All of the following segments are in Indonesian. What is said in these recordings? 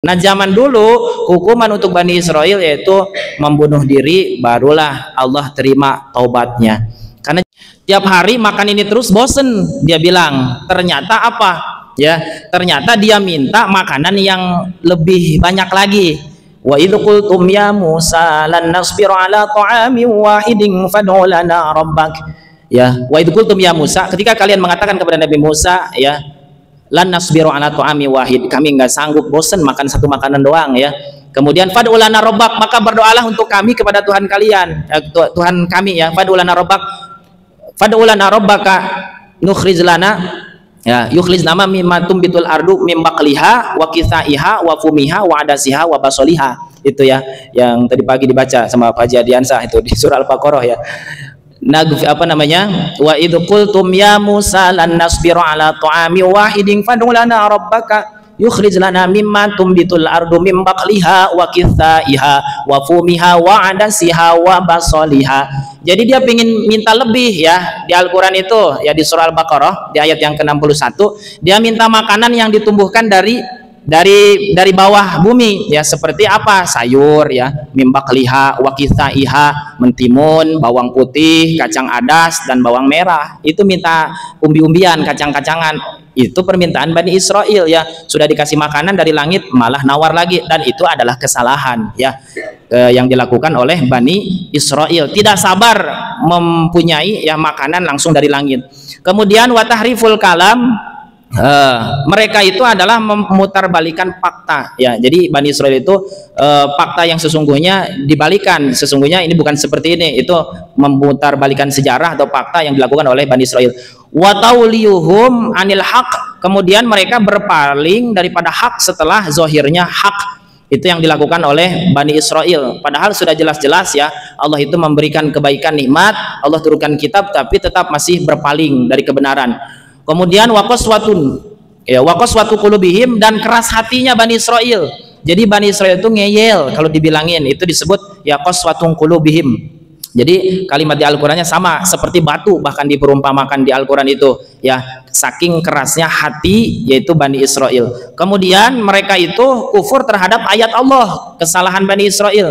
Nah, zaman dulu hukuman untuk Bani Israel yaitu membunuh diri, barulah Allah terima taubatnya. Karena tiap hari makan ini terus bosen, dia bilang. Ternyata apa? Ya, ternyata dia minta makanan yang lebih banyak lagi. Wa idh qultum ya Musa lan nasbiru ala ta'amin wahidin fad'u lana rabbak. Ya, wa idh qultum ya Musa, ketika kalian mengatakan kepada Nabi Musa, ya, lan nasbiru ala ta'ami wahid, kami nggak sanggup, bosen makan satu makanan doang, ya. Kemudian fad'u lana rabbak, maka berdoalah untuk kami kepada Tuhan kalian, Tuhan kami, ya. Fad'u lana rabbak, fad'u lana rabbaka nukhrij lana, ya, yukhrij nama mimma tumbitul ardu mim baqliha wa kisaiha wa fumiha wa adasiha wa basoliha. Itu ya yang tadi pagi dibaca sama Pak Haji Adiansah itu di surah Al-Baqarah, ya. Apa namanya, wa idh qultum ya Musa lan nasbiru ala ta'ami wahidin fad'u lana rabbaka yukhrij lana mimma tumbitul ardu mim baqliha wa kisaiha wa fumiha wa adasiha wa basoliha. Jadi dia ingin minta lebih, ya, di Al-Quran itu, ya, di surah Al-Baqarah di ayat yang ke-61 dia minta makanan yang ditumbuhkan dari bawah bumi, ya, seperti apa, sayur, ya, mimbak liha, wakithaiha, mentimun, bawang putih, kacang adas, dan bawang merah. Itu minta umbi-umbian, kacang-kacangan. Itu permintaan Bani Israel, ya. Sudah dikasih makanan dari langit malah nawar lagi, dan itu adalah kesalahan, ya, yang dilakukan oleh Bani Israel. Tidak sabar mempunyai, ya, makanan langsung dari langit. Kemudian watahriful kalam, mereka itu adalah memutarbalikan fakta, ya. Jadi Bani Israel itu fakta yang sesungguhnya dibalikan. Sesungguhnya ini bukan seperti ini. Itu memutarbalikan sejarah atau fakta yang dilakukan oleh Bani Israel. Wa tauliyuhum anil haq, kemudian mereka berpaling daripada hak setelah zahirnya hak. Itu yang dilakukan oleh Bani Israel. Padahal sudah jelas-jelas, ya, Allah itu memberikan kebaikan, nikmat, Allah turunkan kitab, tapi tetap masih berpaling dari kebenaran. Kemudian waqaswatun, ya, waqaswatu qulubihim, dan keras hatinya Bani Israel. Jadi Bani Israel itu ngeyel kalau dibilangin, itu disebut, ya, qaswatun qulubihim. Jadi kalimat di Al-Qur'annya sama seperti batu, bahkan diperumpamakan di Al-Qur'an itu, ya, saking kerasnya hati yaitu Bani Israel. Kemudian mereka itu kufur terhadap ayat Allah, kesalahan Bani Israel.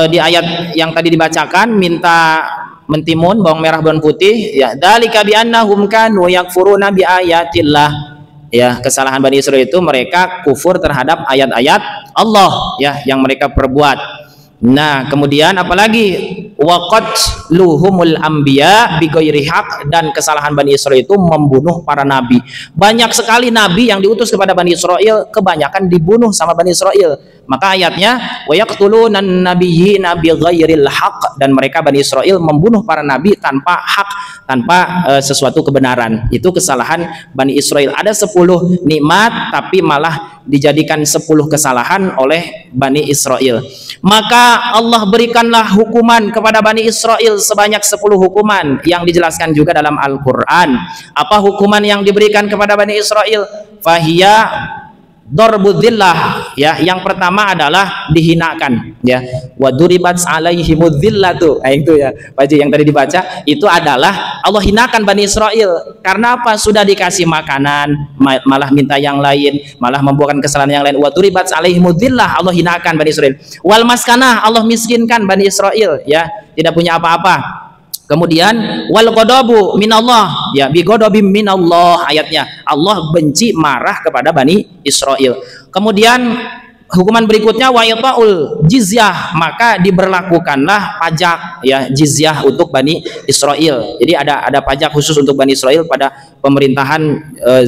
Di ayat yang tadi dibacakan, minta mentimun, bawang merah, bawang putih, ya, dzalika bi annahum kanu yakfuruna bi ayatillah, ya. Kesalahan Bani Israel itu mereka kufur terhadap ayat-ayat Allah, ya, yang mereka perbuat. Nah, kemudian apalagi waqatluhumul anbiya bighairi haq, dan kesalahan Bani Israel itu membunuh para nabi. Banyak sekali nabi yang diutus kepada Bani Israel, kebanyakan dibunuh sama Bani Israel. Maka ayatnya wa yaqtuluna nabiyyina bighairil haq, dan mereka Bani Israel membunuh para nabi tanpa hak, tanpa sesuatu kebenaran. Itu kesalahan Bani Israel. Ada 10 nikmat tapi malah dijadikan 10 kesalahan oleh Bani Israel. Maka Allah berikanlah hukuman kepada Bani Israel sebanyak 10 hukuman yang dijelaskan juga dalam Al-Quran. Apa hukuman yang diberikan kepada Bani Israel? Fahiyya darbudzillah, ya. Yang pertama adalah dihinakan, ya. Wa duribat alaihimudzillatu, itu, ya, Pak Haji, yang tadi dibaca itu adalah Allah hinakan Bani Israel. Karena apa? Sudah dikasih makanan malah minta yang lain, malah membuahkan kesalahan yang lain. Wa duribat alaihimudzillah, Allah hinakan Bani Israel. Wal maskanah, Allah miskinkan Bani Israel, ya, tidak punya apa-apa. Kemudian wal ghadabu minallah, ya, bi ghadabim minallah, ayatnya Allah benci, marah kepada Bani Israel. Kemudian hukuman berikutnya wa yataul jizyah, maka diberlakukanlah pajak, ya, jizyah untuk Bani Israel. Jadi ada pajak khusus untuk Bani Israel pada pemerintahan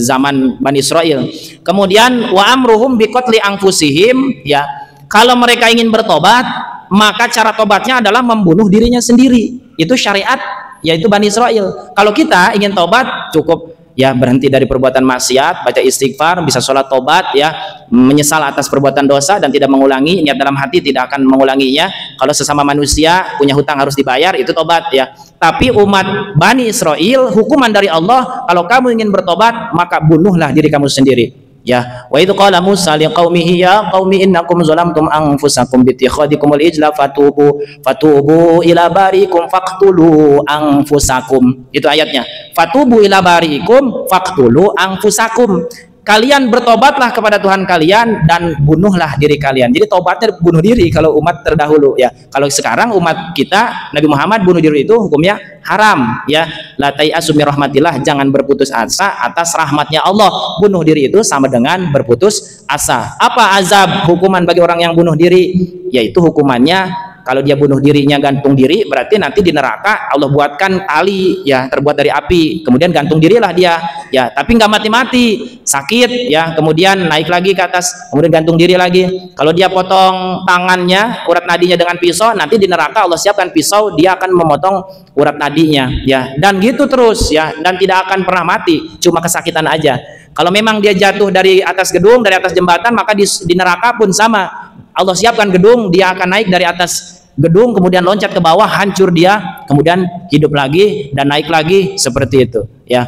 zaman Bani Israel. Kemudian wa amruhum biqatli anfusihim, ya, kalau mereka ingin bertobat, maka cara tobatnya adalah membunuh dirinya sendiri. Itu syariat, yaitu Bani Israel. Kalau kita ingin tobat, cukup, ya, berhenti dari perbuatan maksiat, baca istighfar, bisa sholat tobat, ya, menyesal atas perbuatan dosa dan tidak mengulangi, niat dalam hati tidak akan mengulanginya. Kalau sesama manusia punya hutang harus dibayar, itu tobat, ya. Tapi umat Bani Israel, hukuman dari Allah, kalau kamu ingin bertobat, maka bunuhlah diri kamu sendiri. Ya, wa idz qala Musa liqaumihi ya qaumi innakum zalamtum anfusakum bi ittikhadikumul ijla fatubu ila barikum faqtulu anfusakum. Itu ayatnya. Fatubu ila barikum faqtulu anfusakum. kalian bertobatlah kepada Tuhan kalian dan bunuhlah diri kalian. Jadi tobatnya bunuh diri kalau umat terdahulu ya. Kalau sekarang umat kita Nabi Muhammad bunuh diri itu hukumnya haram ya. La tai'asu mir rahmatillah, jangan berputus asa atas rahmatnya Allah. Bunuh diri itu sama dengan berputus asa. Apa azab hukuman bagi orang yang bunuh diri? Yaitu hukumannya, kalau dia bunuh dirinya gantung diri, berarti nanti di neraka Allah buatkan tali ya terbuat dari api, kemudian gantung dirilah dia ya, tapi nggak mati-mati, sakit ya, kemudian naik lagi ke atas, kemudian gantung diri lagi. Kalau dia potong tangannya, urat nadinya dengan pisau, nanti di neraka Allah siapkan pisau, dia akan memotong urat nadinya ya, dan gitu terus ya, dan tidak akan pernah mati, cuma kesakitan aja. Kalau memang dia jatuh dari atas gedung, dari atas jembatan, maka di neraka pun sama. Allah siapkan gedung, dia akan naik dari atas gedung, kemudian loncat ke bawah, hancur dia, kemudian hidup lagi dan naik lagi, seperti itu ya.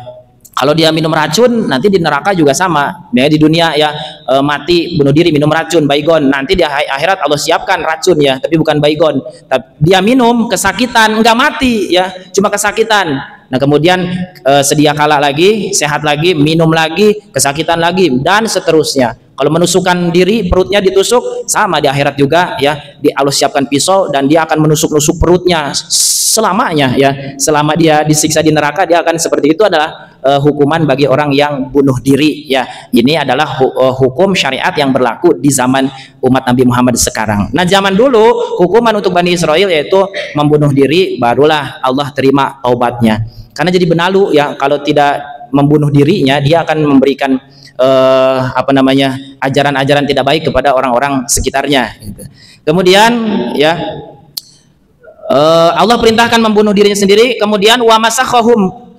Kalau dia minum racun, nanti di neraka juga sama ya. Di dunia ya mati, bunuh diri, minum racun, baygon. Nanti di akhirat Allah siapkan racun ya, tapi bukan baygon. Dia minum, kesakitan, enggak mati ya, cuma kesakitan. Nah kemudian sedia kala lagi, sehat lagi, minum lagi, kesakitan lagi, dan seterusnya. Kalau menusukkan diri, perutnya ditusuk, sama di akhirat juga ya, Allah siapkan pisau dan dia akan menusuk-nusuk perutnya selamanya ya. Selama dia disiksa di neraka, dia akan seperti itu. Adalah hukuman bagi orang yang bunuh diri ya. Ini adalah hukum syariat yang berlaku di zaman umat Nabi Muhammad sekarang. Nah zaman dulu hukuman untuk Bani Israel yaitu membunuh diri, barulah Allah terima taubatnya. Karena jadi benalu ya, kalau tidak membunuh dirinya, dia akan memberikan ajaran-ajaran tidak baik kepada orang-orang sekitarnya gitu. Kemudian ya Allah perintahkan membunuh dirinya sendiri. Kemudian wa masakhahum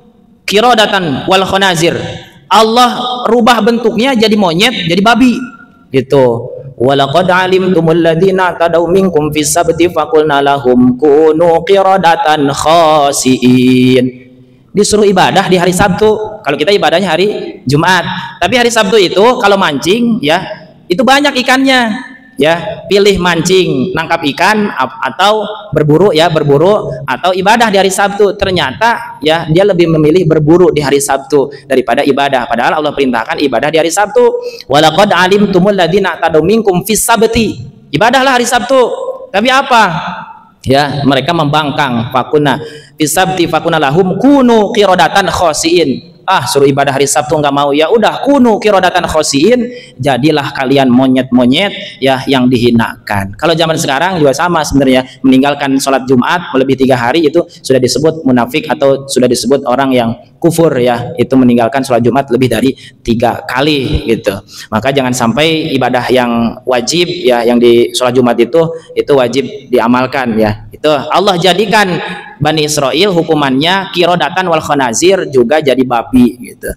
qiradatan wal khanazir, Allah rubah bentuknya jadi monyet, jadi babi gitu. Walaqad alimtumul ladzina tadaw minkum fis sabti faqulna lahum kunu qiradatan khasiin. Disuruh ibadah di hari Sabtu. Kalau kita ibadahnya hari Jumat, tapi hari Sabtu itu kalau mancing ya, itu banyak ikannya ya. Pilih mancing, nangkap ikan, atau berburu ya, berburu atau ibadah di hari Sabtu. Ternyata ya dia lebih memilih berburu di hari Sabtu daripada ibadah, padahal Allah perintahkan ibadah di hari Sabtu. Walaqad alimtumul ladzina tadaw minkum fis sabti, ibadahlah hari Sabtu. Tapi apa ya, mereka membangkang. Fakuna fisabti fakuna lahum kunu qiradatan khasiin. Suruh ibadah hari Sabtu nggak mau, ya udah kunu qiradatan khasiin, jadilah kalian monyet-monyet ya yang dihinakan. Kalau zaman sekarang juga sama sebenarnya, meninggalkan sholat Jumat melebihi 3 hari itu sudah disebut munafik atau sudah disebut orang yang kufur ya, itu meninggalkan sholat Jumat lebih dari 3 kali gitu. Maka jangan sampai ibadah yang wajib ya, yang di sholat Jumat itu wajib diamalkan ya. Itu Allah jadikan Bani Israel hukumannya qiradatan wal khanazir, juga jadi babi gitu.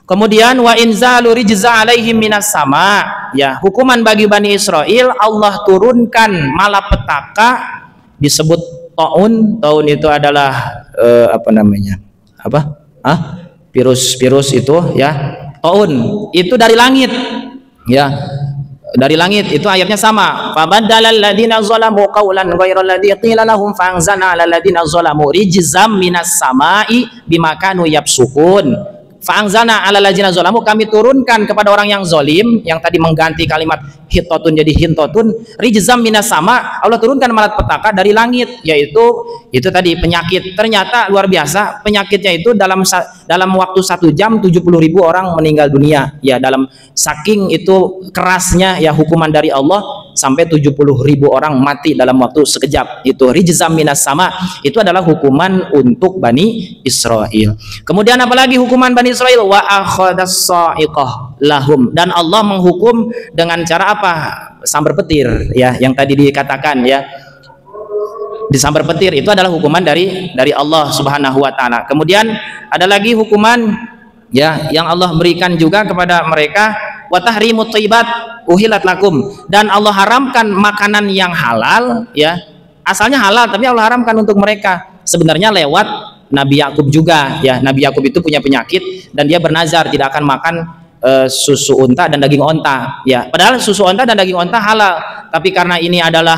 Kemudian wa inzalu rijza alaihim minas sama ya, hukuman bagi Bani Israel Allah turunkan malapetaka, disebut taun. Taun itu adalah virus itu ya. Taun itu dari langit ya, dari langit. Itu ayatnya sama, fabadalal ladina zalamu qawlan ghairal ladzi qila lahum fa'anzalna 'alal ladina zalamu rijzam minas sama'i bima kanu yafsukun. Fa'anzalna 'alal ladzina zalamu, kami turunkan kepada orang yang zalim, yang tadi mengganti kalimat hitotun jadi hintotun, rijzam minas sama, Allah turunkan malapetaka dari langit, yaitu itu tadi penyakit. Ternyata luar biasa penyakitnya itu, dalam waktu 1 jam 70.000 orang meninggal dunia ya, dalam saking itu kerasnya ya hukuman dari Allah, sampai 70.000 orang mati dalam waktu sekejap. Itu rijzam minas sama, itu adalah hukuman untuk Bani Israel. Kemudian apalagi hukuman Bani Israel, wa akhadas sa'iqah lahum, dan Allah menghukum dengan cara apa? Sambar petir ya, yang tadi dikatakan ya, disambar petir itu adalah hukuman dari Allah Subhanahu wa taala. Kemudian ada lagi hukuman ya yang Allah berikan juga kepada mereka, wa tahrimut thayyibat uhilat lakum, dan Allah haramkan makanan yang halal ya, asalnya halal tapi Allah haramkan untuk mereka. Sebenarnya lewat Nabi Yakub juga ya. Nabi Yakub itu punya penyakit dan dia bernazar tidak akan makan susu unta dan daging onta ya, padahal susu onta dan daging onta halal, tapi karena ini adalah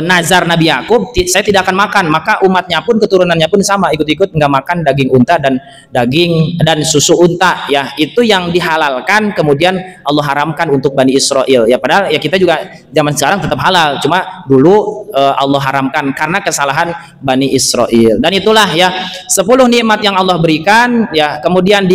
nazar Nabi Yakub, saya tidak akan makan, maka umatnya pun keturunannya pun sama, ikut-ikut nggak makan daging unta dan daging dan susu unta, ya itu yang dihalalkan kemudian Allah haramkan untuk Bani Israel, ya padahal ya kita juga zaman sekarang tetap halal, cuma dulu Allah haramkan karena kesalahan Bani Israel. Dan itulah ya 10 nikmat yang Allah berikan, ya kemudian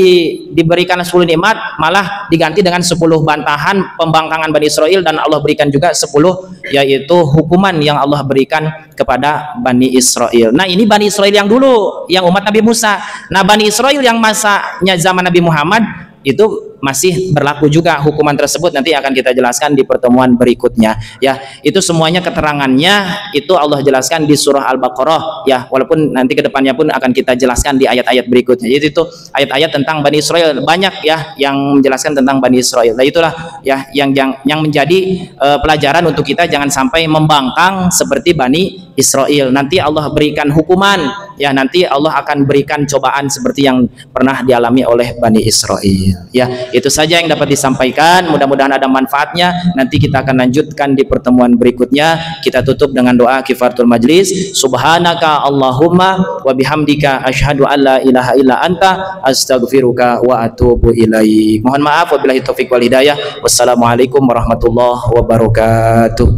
diberikan 10 nikmat malah diganti dengan 10 bantahan pembangkangan Bani Israel, dan Allah berikan juga 10 yaitu hukuman yang Allah berikan kepada Bani Israel. Nah ini Bani Israel yang dulu, yang umat Nabi Musa. Nah Bani Israel yang masanya zaman Nabi Muhammad itu masih berlaku juga hukuman tersebut, nanti akan kita jelaskan di pertemuan berikutnya, ya itu semuanya keterangannya itu Allah jelaskan di surah Al-Baqarah, ya walaupun nanti kedepannya pun akan kita jelaskan di ayat-ayat berikutnya. Jadi itu ayat-ayat tentang Bani Israel banyak ya yang menjelaskan tentang Bani Israel. Nah itulah ya yang menjadi pelajaran untuk kita, jangan sampai membangkang seperti Bani Israel. Nanti Allah berikan hukuman, ya nanti Allah akan berikan cobaan seperti yang pernah dialami oleh Bani Israel. Ya itu saja yang dapat disampaikan, mudah-mudahan ada manfaatnya. Nanti kita akan lanjutkan di pertemuan berikutnya. Kita tutup dengan doa kifaratul majlis. Subhanaka Allahumma wa bihamdika asyhadu an la ilaha illa anta astaghfiruka wa atubu ilaik. Mohon maaf wabillahi taufik wal hidayah. Wassalamualaikum warahmatullahi wabarakatuh.